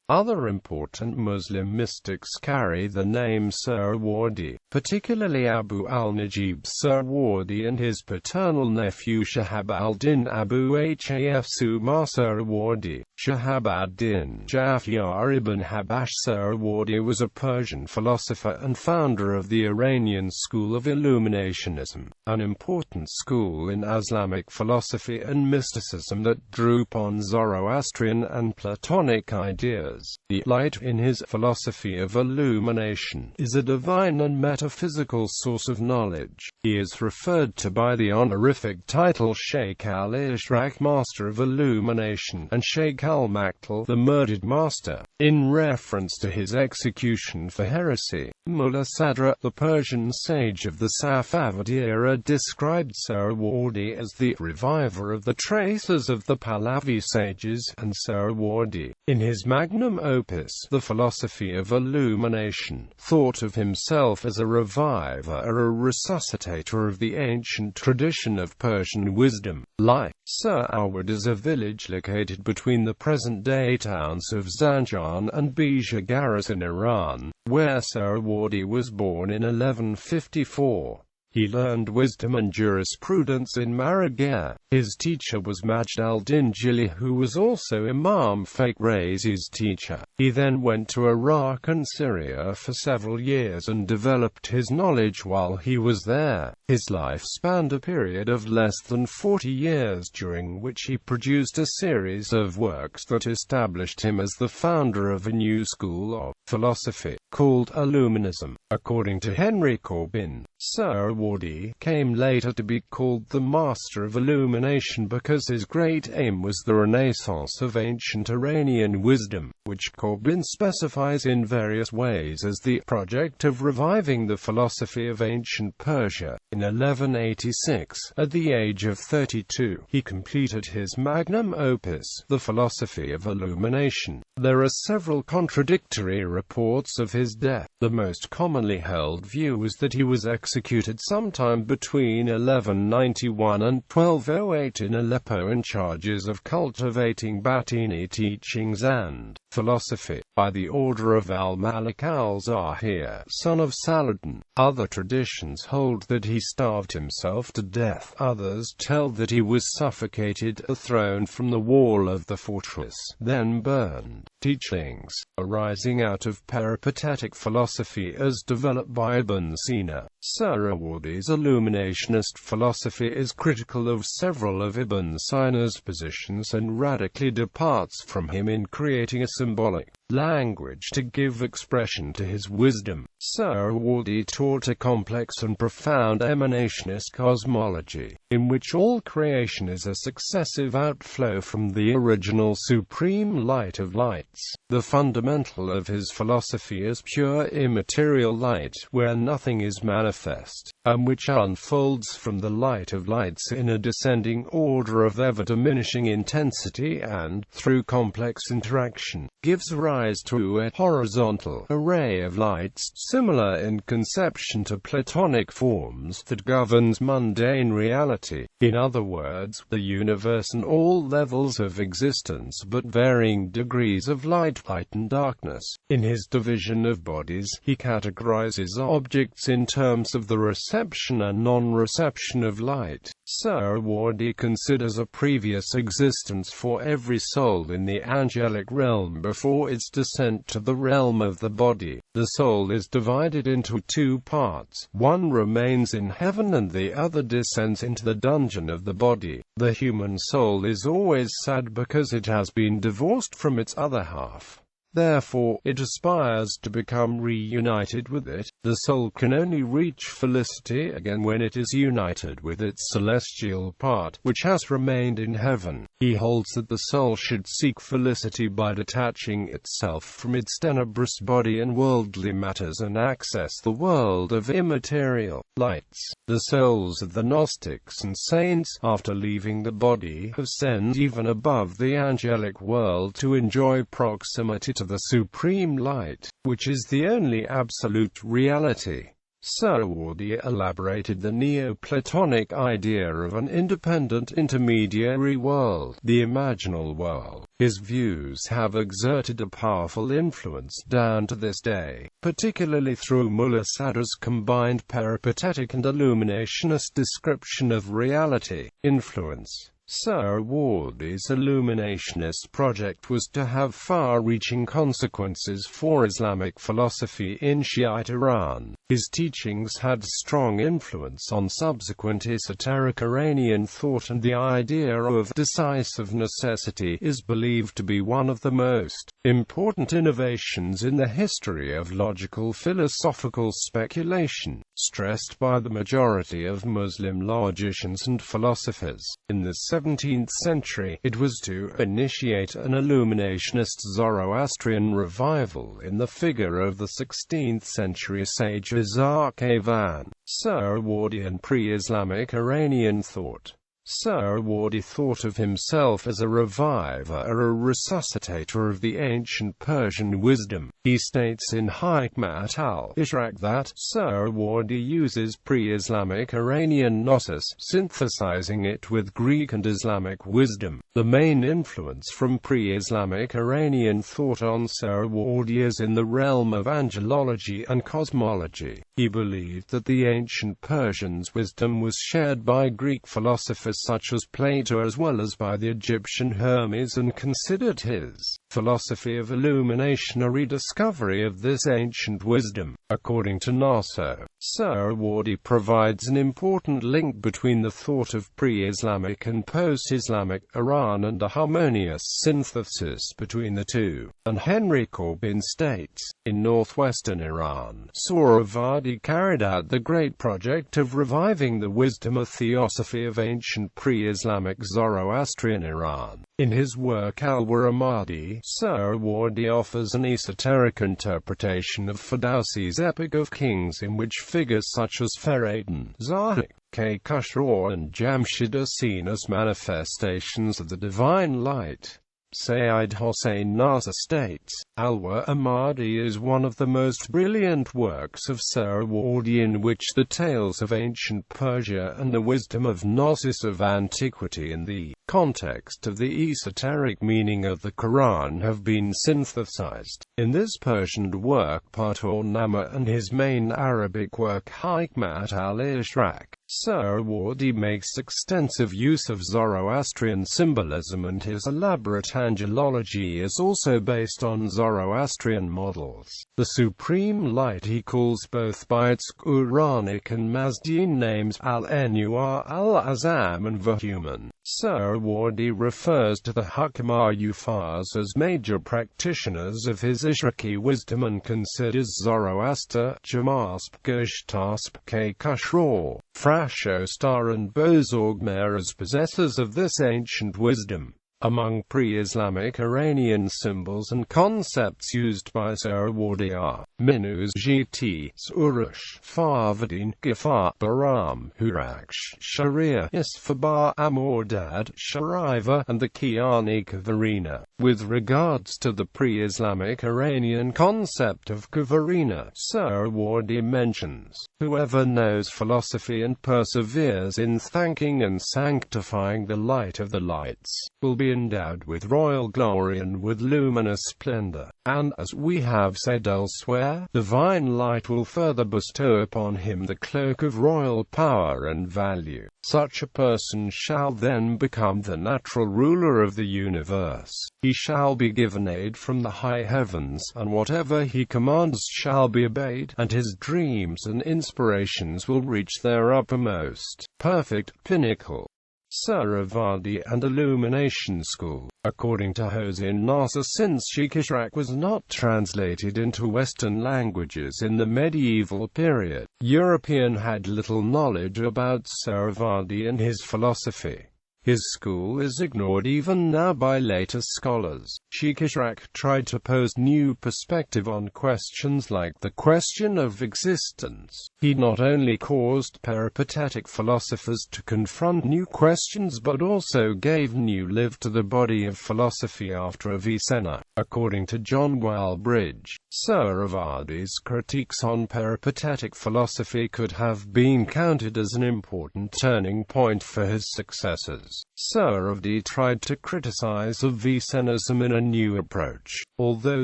Other important Muslim mystics carry the name Suhrawardi, particularly Abu al-Najib Suhrawardi and his paternal nephew Shahab al-Din Abu Hafs Umar Suhrawardi. Shahab ad-Din Yahya ibn Habash Suhrawardi was a Persian philosopher and founder of the Iranian school of Illuminationism, an important school in Islamic philosophy and mysticism that drew upon Zoroastrian and Platonic ideas. The light in his philosophy of illumination is a divine and metaphysical source of knowledge. He is referred to by the honorific title Shaikh al-ʿIshraq, Master of Illumination, and Shaikh al-Maqtul, the murdered master, in reference to his execution for heresy. Mullah Sadra, the Persian sage of the Safavid era, described Suhrawardi as the reviver of the traces of the Pahlavi sages, and Suhrawardi, in his magnum opus, The Philosophy of Illumination, thought of himself as a reviver or a resuscitator of the ancient tradition of Persian wisdom. Suhrawardi is a village located between the present-day towns of Zanjan and Bijagaras in Iran, where Suhrawardi was born in 1154. He learned wisdom and jurisprudence in Maragha. His teacher was Majd al-Din Jili, who was also Imam Fakhr's teacher. He then went to Iraq and Syria for several years and developed his knowledge while he was there. His life spanned a period of less than 40 years, during which he produced a series of works that established him as the founder of a new school of philosophy, called Illuminism. According to Henry Corbin, Suhrawardi came later to be called the Master of Illumination because his great aim was the renaissance of ancient Iranian wisdom, which Corbin specifies in various ways as the project of reviving the philosophy of ancient Persia. In 1186, at the age of 32, he completed his magnum opus, The Philosophy of Illumination. There are several contradictory reports of his death. The most commonly held view is that he was executed sometime between 1191 and 1208 in Aleppo on charges of cultivating Batini teachings and philosophy, by the order of al-Malik al-Zahir, son of Saladin. Other traditions hold that he starved himself to death. Others tell that he was suffocated, thrown from the wall of the fortress, then burned. Teachings arising out of peripatetic philosophy as developed by Ibn Sina. Suhrawardi's illuminationist philosophy is critical of several of Ibn Sina's positions and radically departs from him in creating a symbolic language to give expression to his wisdom. Suhrawardi taught a complex and profound emanationist cosmology, in which all creation is a successive outflow from the original supreme light of lights. The fundamental of his philosophy is pure immaterial light, where nothing is manifest, and which unfolds from the light of lights in a descending order of ever-diminishing intensity and, through complex interaction, gives rise to a horizontal array of lights, similar in conception to Platonic forms, that governs mundane reality. In other words, the universe and all levels of existence, but varying degrees of light and darkness. In his division of bodies, he categorizes objects in terms of the reception and non-reception of light. Suhrawardi considers a previous existence for every soul in the angelic realm before its descent to the realm of the body. The soul is divided into two parts. One remains in heaven and the other descends into the dungeon of the body. The human soul is always sad because it has been divorced from its other half. Therefore, it aspires to become reunited with it. The soul can only reach felicity again when it is united with its celestial part, which has remained in heaven. He holds that the soul should seek felicity by detaching itself from its tenebrous body and worldly matters and access the world of immaterial lights. The souls of the Gnostics and saints, after leaving the body, ascend even above the angelic world to enjoy proximity to the supreme light, which is the only absolute reality. Suhrawardi elaborated the Neoplatonic idea of an independent intermediary world, the imaginal world. His views have exerted a powerful influence down to this day, particularly through Mullah Sadr's combined peripatetic and illuminationist description of reality. Influence. Suhrawardi's Illuminationist project was to have far-reaching consequences for Islamic philosophy in Shiite Iran. His teachings had strong influence on subsequent esoteric Iranian thought, and the idea of decisive necessity is believed to be one of the most important innovations in the history of logical philosophical speculation, stressed by the majority of Muslim logicians and philosophers. In the 17th century, it was to initiate an Illuminationist Zoroastrian revival in the figure of the 16th century sage Ishaq ibn Suhrawardi and pre-Islamic Iranian thought. Suhrawardi thought of himself as a reviver or a resuscitator of the ancient Persian wisdom. He states in Hikmat al-ʿIshraq that Suhrawardi uses pre-Islamic Iranian gnosis, synthesizing it with Greek and Islamic wisdom. The main influence from pre-Islamic Iranian thought on Suhrawardi is in the realm of angelology and cosmology. He believed that the ancient Persians' wisdom was shared by Greek philosophers such as Plato as well as by the Egyptian Hermes, and considered his philosophy of illumination a rediscovery of this ancient wisdom. According to Naso, Suhrawardi provides an important link between the thought of pre-Islamic and post-Islamic Iran and a harmonious synthesis between the two. And Henry Corbin states, in northwestern Iran, Suhrawardi carried out the great project of reviving the wisdom of theosophy of ancient pre-Islamic Zoroastrian Iran. In his work al-Ramadi, Suhrawardi offers an esoteric interpretation of Ferdowsi's Epic of Kings, in which figures such as Feridun, Zahik, Khusraw and Jamshid are seen as manifestations of the divine light. Sayyid Hossein Nasr states, al-Ramadi is one of the most brilliant works of Suhrawardi, in which the tales of ancient Persia and the wisdom of Gnosis of antiquity in the context of the esoteric meaning of the Quran have been synthesized. In this Persian work Part-or-Nama and his main Arabic work Hikmat al-ʿIshraq, Suhrawardi makes extensive use of Zoroastrian symbolism, and his elaborate angelology is also based on Zoroastrian models. The Supreme Light he calls both by its Quranic and Mazdian names al-Anwar, al-Azam and the human. Suhrawardi refers to the Hukama-Yufas as major practitioners of his Ishraqi wisdom and considers Zoroaster, Jamasp, Geshtasp, Khusraw, Frashostar and Bozorgmer as possessors of this ancient wisdom. Among pre-Islamic Iranian symbols and concepts used by Suhrawardi are Minus Gt, Surush, Farvadin, Gifar, Baram, Huraksh, Sharia, Isfabar, Amordad, Shariva, and the Kiani Kavarina. With regards to the pre-Islamic Iranian concept of Kavarina, Suhrawardi mentions, whoever knows philosophy and perseveres in thanking and sanctifying the light of the lights, will be endowed with royal glory and with luminous splendor. And, as we have said elsewhere, divine light will further bestow upon him the cloak of royal power and value. Such a person shall then become the natural ruler of the universe. He shall be given aid from the high heavens, and whatever he commands shall be obeyed, and his dreams and inspirations will reach their uppermost, perfect pinnacle. Suhrawardi and Illumination School. According to Hossein Nasr, since al-ʿIshraq was not translated into Western languages in the medieval period, European had little knowledge about Suhrawardi and his philosophy. His school is ignored even now by later scholars. al-ʿIshraq tried to pose new perspective on questions like the question of existence, He not only caused peripatetic philosophers to confront new questions but also gave new life to the body of philosophy after Avicenna. According to John Walbridge, Suhrawardi's critiques on peripatetic philosophy could have been counted as an important turning point for his successors. Suhrawardi tried to criticize Avicennism in a new approach. Although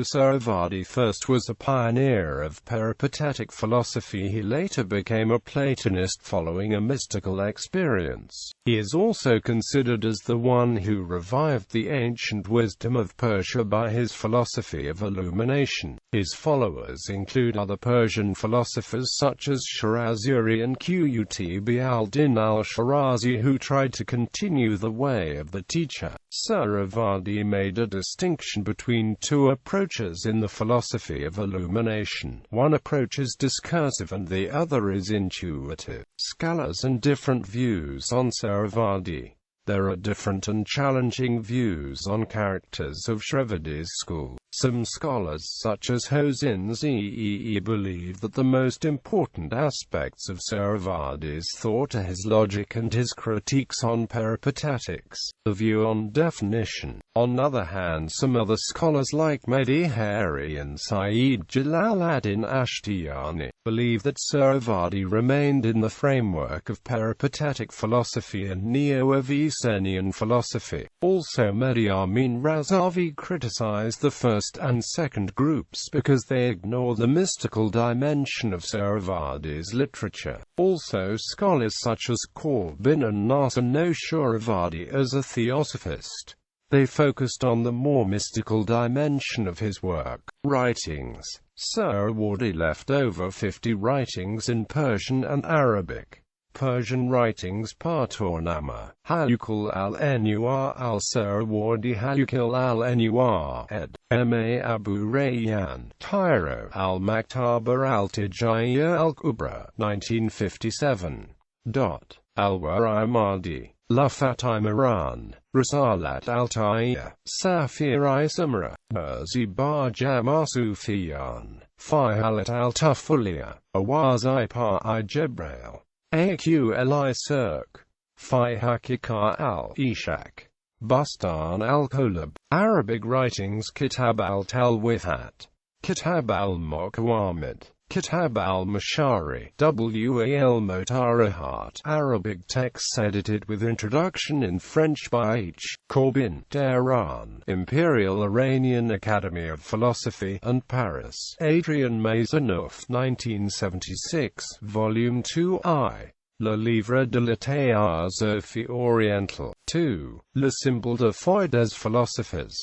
Suhrawardi first was a pioneer of peripatetic philosophy, he later became a Platonist following a mystical experience. He is also considered as the one who revived the ancient wisdom of Persia by his philosophy of illumination. His followers include other Persian philosophers such as Shirazi and Qutb al-Din al-Shirazi, who tried to continue the way of the teacher. Suhrawardi made a distinction between two approaches in the philosophy of illumination. One approach is discursive and the other is intuitive. Scholars and different views on Suhrawardi. There are different and challenging views on characters of Suhrawardi's school. Some scholars such as Hossein Zee believe that the most important aspects of Suhrawardi's thought are his logic and his critiques on peripatetics, the view on definition. On the other hand, some other scholars like Mehdi Hari and Saeed Jalaluddin Ashtiyani believe that Suhrawardi remained in the framework of peripatetic philosophy and Neo-Avicennian philosophy. Also, Mehdi Amin Razavi criticized the first and second groups because they ignore the mystical dimension of Suhrawardi's literature. Also, scholars such as Corbin and Nasser know Suhrawardi as a theosophist. They focused on the more mystical dimension of his work. Writings. Suhrawardi left over 50 writings in Persian and Arabic. Persian writings: Paternama, Hayukul al-Nur al-Suhrawardi, Hayukul al-Nur, ed. M.A. Abu Rayyan, Cairo, al-Maktabah al-Tijaiya al-Kubra, 1957. Al-Warimadi, Lafatim Iran, Risalat al-Taiya, Safir Samra, Merzi Barjama Sufiyan, Fihalat al-Tafuliya, Awazai Pa-I Jibrail, al-ʿIshraq, Fi Hakika al-ʿIshraq, Bustan al-Kolab. Arabic writings: Kitab al-Talwithat, Kitab al-Muqawamid, Kitab al-Mashari, al-Mutarahat. Arabic texts edited with introduction in French by H. Corbin, Tehran, Imperial Iranian Academy of Philosophy, and Paris. Adrian Maisonneuve, 1976, Volume 2 I. Le Livre de la Théosophie Orientale. 2. Le Symbole de foi des Philosophers.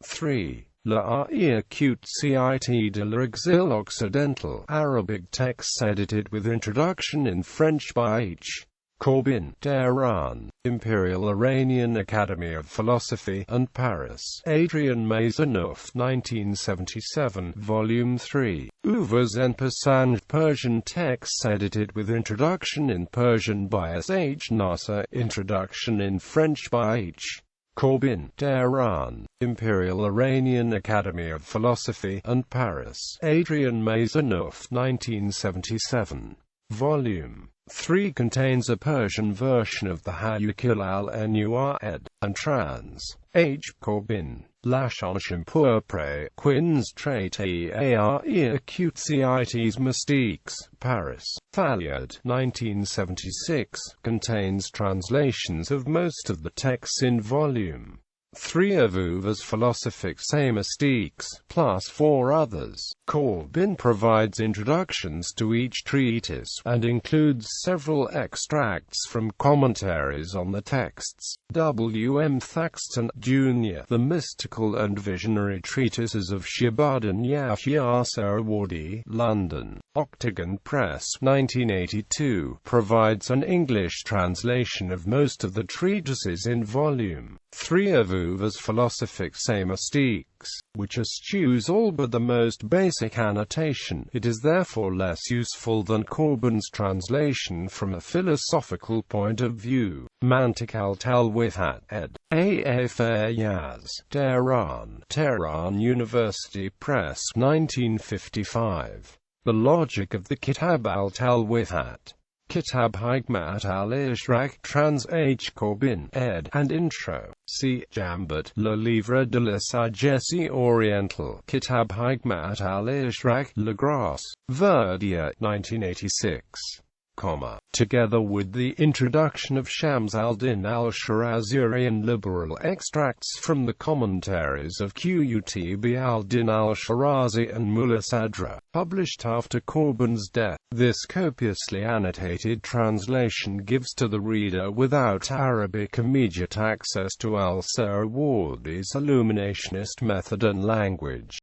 3. La Écoute de l'exil occidental. Arabic texts edited with introduction in French by H. Corbin, Tehran, Imperial Iranian Academy of Philosophy, and Paris. Adrian Maisonneuve, 1977, Volume 3. Ouvres en passant. Persian texts edited with introduction in Persian by S. H. Nasser. Introduction in French by H. Corbin, Tehran, Imperial Iranian Academy of Philosophy, and Paris. Adrian Maisonneuve, 1977. Volume 3 contains a Persian version of the Hayukul al-Nur, ed. and trans. H. Corbin, La Chanson Pourpre, Quins Traité ar Écoutes Mystiques, Paris. Faliad, 1976, contains translations of most of the texts in Volume 3 of Ouvres philosophiques et mystiques, plus 4 others. Corbin provides introductions to each treatise, and includes several extracts from commentaries on the texts. W. M. Thaxton, Jr. The Mystical and Visionary Treatises of Shahab and Yahya Suhrawardi, London, Octagon Press, 1982, provides an English translation of most of the treatises in Volume 3 of Ouvres philosophiques et mystiques, which eschews all but the most basic annotation. It is therefore less useful than Corbin's translation from a philosophical point of view. Mantik al-Talwithat, ed. A. F. Ayaz, Tehran, Tehran University Press, 1955. The logic of the Kitab al-Talwithat. Kitab Hikmat al-ʿIshraq, trans H. Corbin, ed. and intro. C. Jambert, Le Livre de la Sagesse Orientale. Kitab Hikmat al-ʿIshraq, Le Gras, Verdier, 1986. Together with the introduction of Shams al-Din al-Shirazi and liberal extracts from the commentaries of Qutb al-Din al-Shirazi and Mullah Sadra, published after Corbin's death. This copiously annotated translation gives to the reader without Arabic immediate access to al-Suhrawardi's illuminationist method and language.